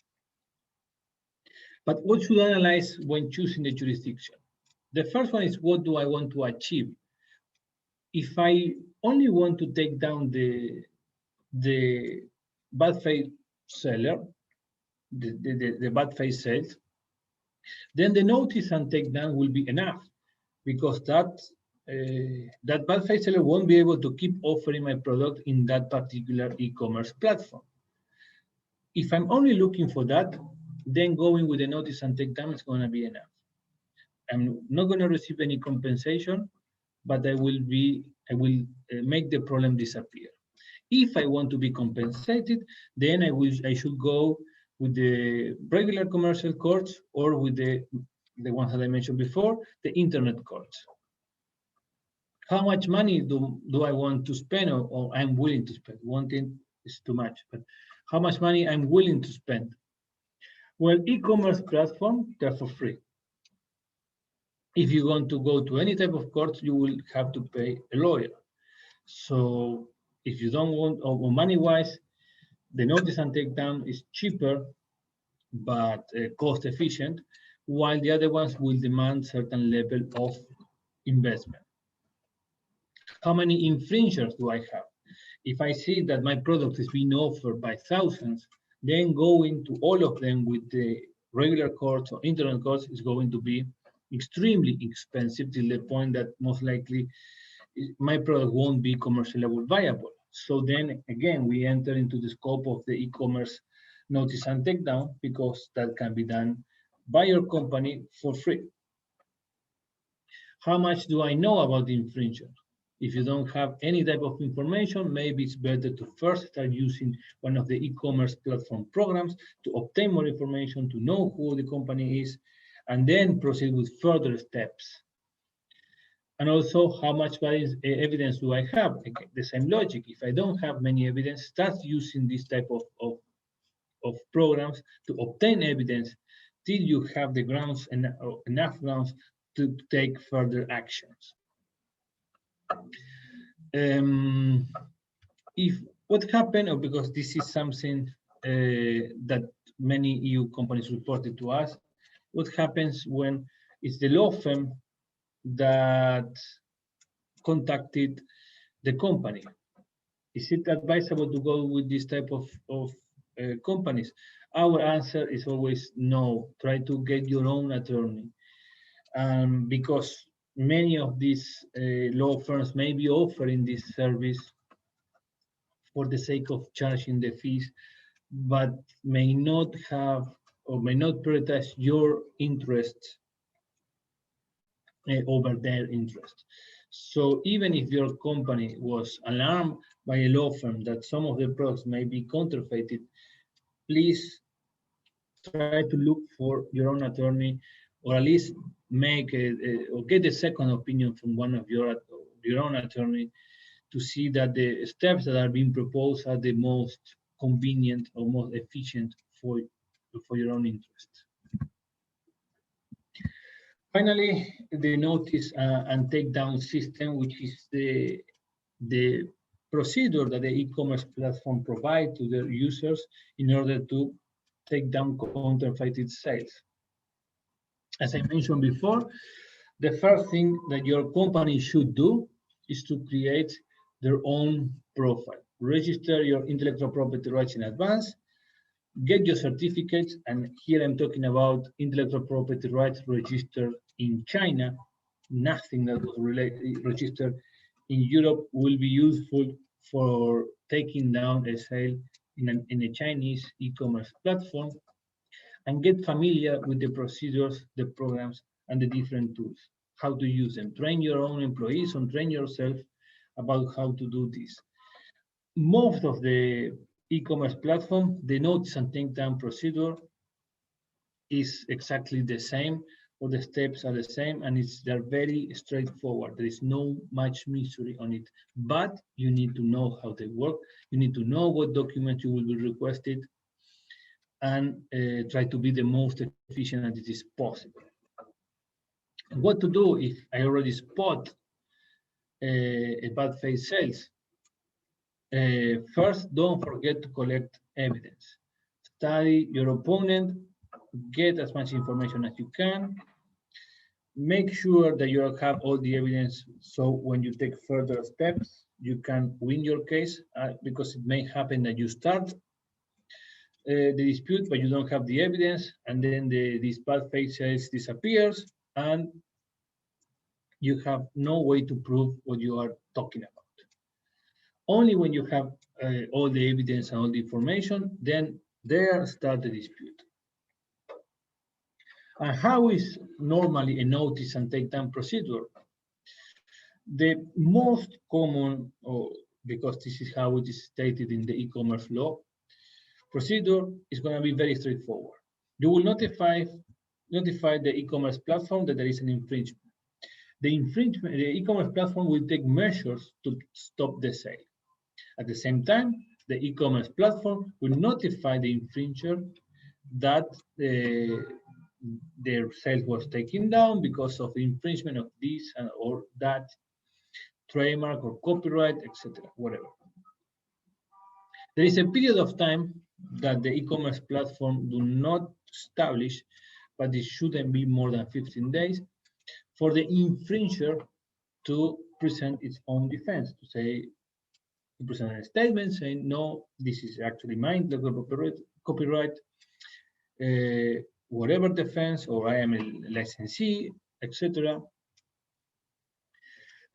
But what should I analyze when choosing the jurisdiction? The first one is, what do I want to achieve? If I only want to take down the bad faith seller, the bad faith sales, then the notice and take down will be enough, because that bad faith seller won't be able to keep offering my product in that particular e-commerce platform. If I'm only looking for that, then going with the notice and take down is going to be enough. I'm not going to receive any compensation, but I will make the problem disappear. If I want to be compensated, then I should go with the regular commercial courts, or with the ones that I mentioned before, the internet courts. How much money do I want to spend, or I'm willing to spend? One thing is too much, but how much money I'm willing to spend? Well, e-commerce platform, they're for free. If you want to go to any type of court, you will have to pay a lawyer. So If you don't want, or money-wise, the notice and takedown is cheaper, but cost efficient, while the other ones will demand certain level of investment. How many infringers do I have? If I see that my product is being offered by thousands, then going to all of them with the regular courts or internet courts is going to be extremely expensive, till the point that most likely my product won't be commercially viable. So then again, we enter into the scope of the e-commerce notice and takedown, because that can be done by your company for free. How much do I know about the infringer? If you don't have any type of information, maybe it's better to first start using one of the e-commerce platform programs to obtain more information, to know who the company is, and then proceed with further steps. And also, how much evidence do I have? Again, the same logic. If I don't have many evidence, start using this type of programs to obtain evidence till you have the grounds and enough grounds to take further actions. If what happened, or because this is something that many EU companies reported to us, what happens when it's the law firm that contacted the company? Is it advisable to go with this type of companies? Our answer is always no. Try to get your own attorney, because many of these law firms may be offering this service for the sake of charging the fees, but may not have or may not prioritize your interests over their interest. So even if your company was alarmed by a law firm that some of the products may be counterfeited, please try to look for your own attorney, or at least make or get a second opinion from one of your own attorney, to see that the steps that are being proposed are the most convenient or most efficient for your own interest. Finally, the notice and takedown system, which is the procedure that the e-commerce platform provides to their users in order to take down counterfeited sales. As I mentioned before, the first thing that your company should do is to create their own profile. Register your intellectual property rights in advance, get your certificates, and here I'm talking about intellectual property rights registered in China. Nothing that was registered in Europe will be useful for taking down a sale in a Chinese e-commerce platform, and get familiar with the procedures, the programs, and the different tools, how to use them. Train your own employees and train yourself about how to do this. Most of the e-commerce platform, the notice and takedown procedure is exactly the same, or the steps are the same, and they're very straightforward. There is no much mystery on it, but you need to know how they work. You need to know what documents you will be requested, and try to be the most efficient as it is possible. What to do if I already spot a bad faith sales? First, don't forget to collect evidence. Study your opponent, get as much information as you can. Make sure that you have all the evidence, so when you take further steps, you can win your case, because it may happen that you start the dispute, but you don't have the evidence, and then this bad faith sales disappears, and you have no way to prove what you are talking about. Only when you have all the evidence and all the information, then there start the dispute. And how is normally a notice and takedown procedure? The most common, because this is how it is stated in the e-commerce law, procedure is going to be very straightforward. You will notify the e-commerce platform that there is an infringement. The e-commerce platform will take measures to stop the sale. At the same time, the e-commerce platform will notify the infringer that their sale was taken down because of the infringement of this or that trademark or copyright, etc., whatever. There is a period of time that the e-commerce platform do not establish, but it shouldn't be more than 15 days for the infringer to present its own defense, to present a statement saying, no, this is actually mine, the copyright, whatever defense, or I am a licensee, etc.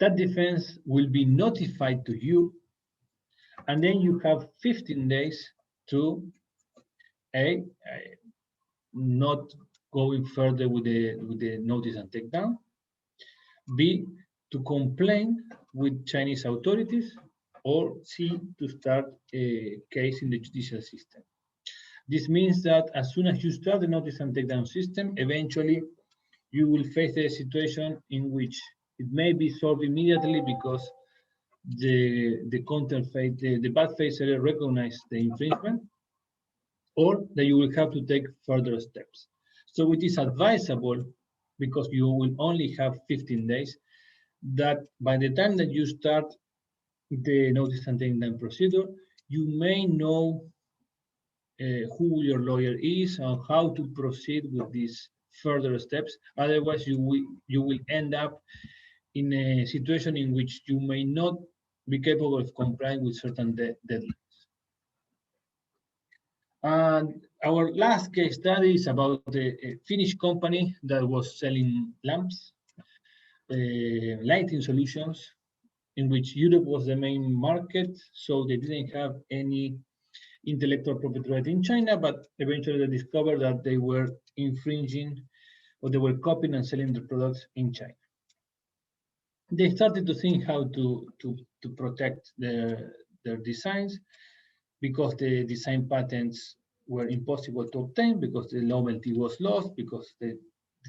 That defense will be notified to you, and then you have 15 days to A, not going further with the notice and takedown, B, to complain with Chinese authorities, or C, to start a case in the judicial system. This means that as soon as you start the notice and takedown system, eventually you will face a situation in which it may be solved immediately because the bad faith seller recognize the infringement, or that you will have to take further steps. So it is advisable, because you will only have 15 days, that by the time that you start the notice and takedown procedure, you may know who your lawyer is and how to proceed with these further steps. Otherwise, you will end up in a situation in which you may not be capable of complying with certain deadlines. And our last case study is about a Finnish company that was selling lamps, lighting solutions, in which Europe was the main market, so they didn't have any intellectual property right in China, but eventually they discovered that they were infringing, or they were copying and selling the products in China. They started to think how to protect their designs, because the design patents were impossible to obtain, because the novelty was lost, because the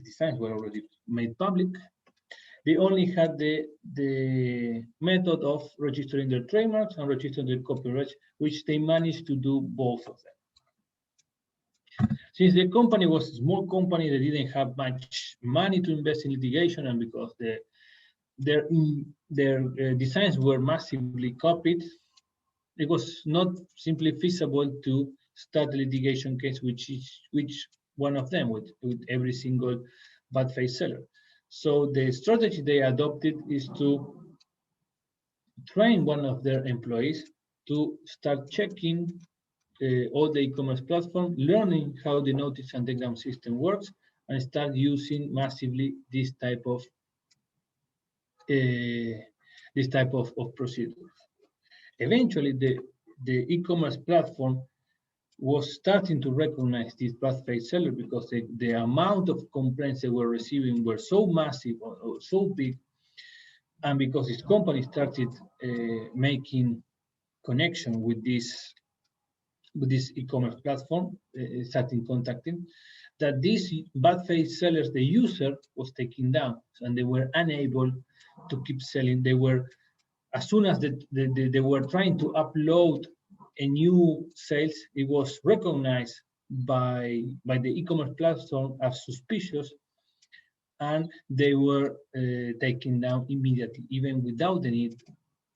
designs were already made public. They only had the method of registering their trademarks and registering their copyrights, which they managed to do both of them. Since the company was a small company, they didn't have much money to invest in litigation, and because their designs were massively copied, it was not simply feasible to start a litigation case which one of them with every single bad faith seller. So the strategy they adopted is to train one of their employees to start checking all the e-commerce platform, learning how the notice and takedown system works, and start using massively this type of procedures. Eventually, the e-commerce platform was starting to recognize this bad faith seller, because the amount of complaints they were receiving were so massive or so big, and because this company started making connection with this e-commerce platform, starting contacting, that these bad faith sellers, the user was taken down, and they were unable to keep selling. They were, as soon as they were trying to upload a new sales, it was recognized by the e-commerce platform as suspicious, and they were taken down immediately, even without the need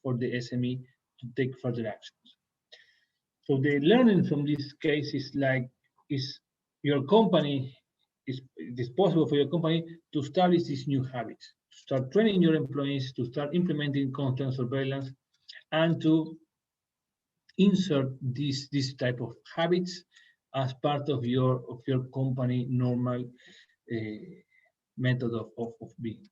for the SME to take further actions. So the learning from this case is your company, it is possible for your company to establish these new habits, to start training your employees, to start implementing constant surveillance, and to insert this type of habits as part of your company normal method of being.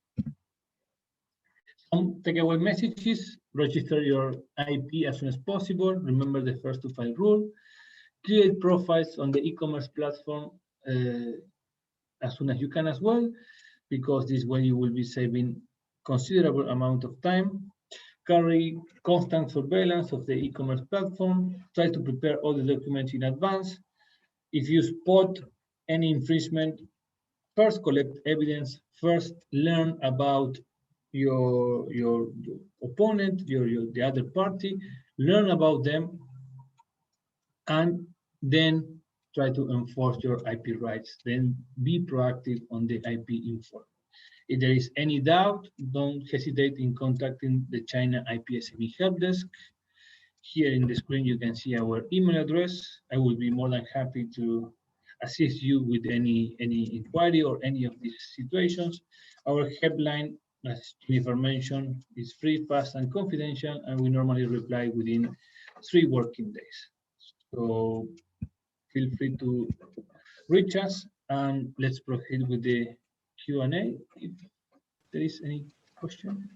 Some takeaway messages: register your IP as soon as possible. Remember the first to file rule. Create profiles on the e-commerce platform as soon as you can as well, because this way you will be saving considerable amount of time. Carry constant surveillance of the e-commerce platform. Try to prepare all the documents in advance. If you spot any infringement, first collect evidence. First learn about your opponent, the other party. Learn about them, and then try to enforce your IP rights. Then be proactive on the IP info. If there is any doubt, don't hesitate in contacting the China IP SME Helpdesk. Here in the screen, you can see our email address. I will be more than happy to assist you with any inquiry or any of these situations. Our helpline, as Jennifer mentioned, is free, fast, and confidential, and we normally reply within 3 working days. So feel free to reach us, and let's proceed with the Q&A if there is any question.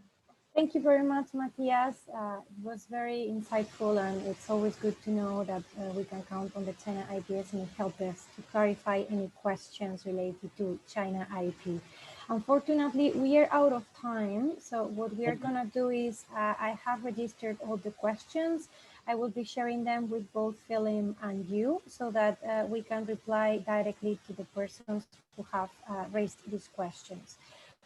Thank you very much, Matthias. It was very insightful, and it's always good to know that we can count on the China IP SME Helpdesk to clarify any questions related to China IP. Unfortunately, we are out of time, so what we are going to do is I have registered all the questions. I will be sharing them with both Philip and you so that we can reply directly to the persons who have raised these questions.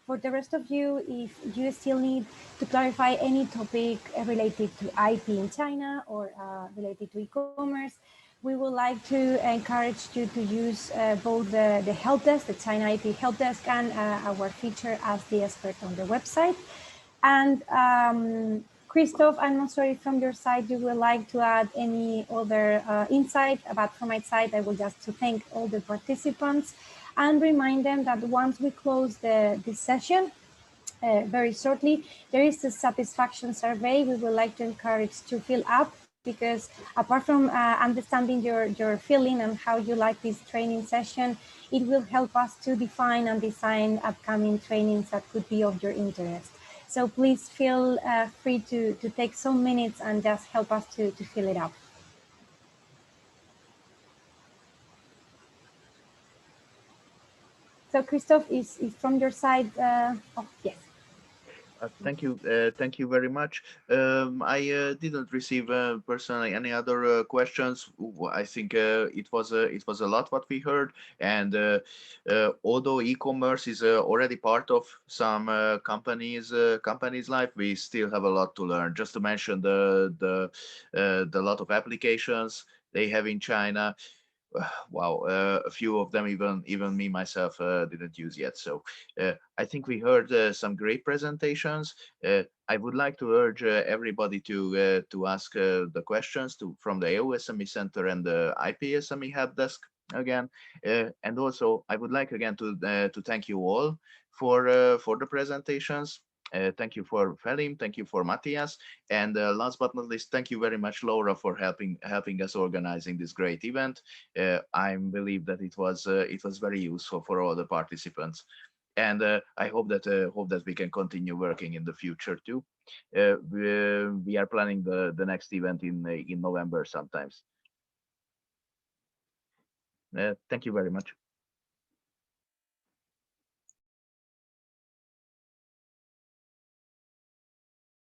For the rest of you, if you still need to clarify any topic related to IP in China or related to e-commerce, we would like to encourage you to use both the help desk, the China IP help desk, and our feature as the expert on the website. And Christoph, I'm not sure if from your side you would like to add any other insight, but from my side, I will just to thank all the participants and remind them that once we close this session, very shortly, there is a satisfaction survey we would like to encourage to fill up, because apart from understanding your feeling and how you like this training session, it will help us to define and design upcoming trainings that could be of your interest. So please feel free to take some minutes and just help us to fill it up. So Christoph, is from your side? Oh, yes. Thank you very much. I didn't receive personally any other questions. I think it was a lot what we heard, and although e-commerce is already part of some companies' life, we still have a lot to learn. Just to mention the lot of applications they have in China. Wow, a few of them even me myself didn't use yet. So I think we heard some great presentations. I would like to urge everybody to ask the questions from the EU SME Centre and the IP SME Helpdesk again. And also I would like again to thank you all for the presentations. Thank you for Philip, thank you for Matthias, and last but not least, thank you very much, Laura, for helping us organizing this great event. I believe that it was very useful for all the participants, and I hope that we can continue working in the future too. We are planning the next event in November sometimes. Thank you very much.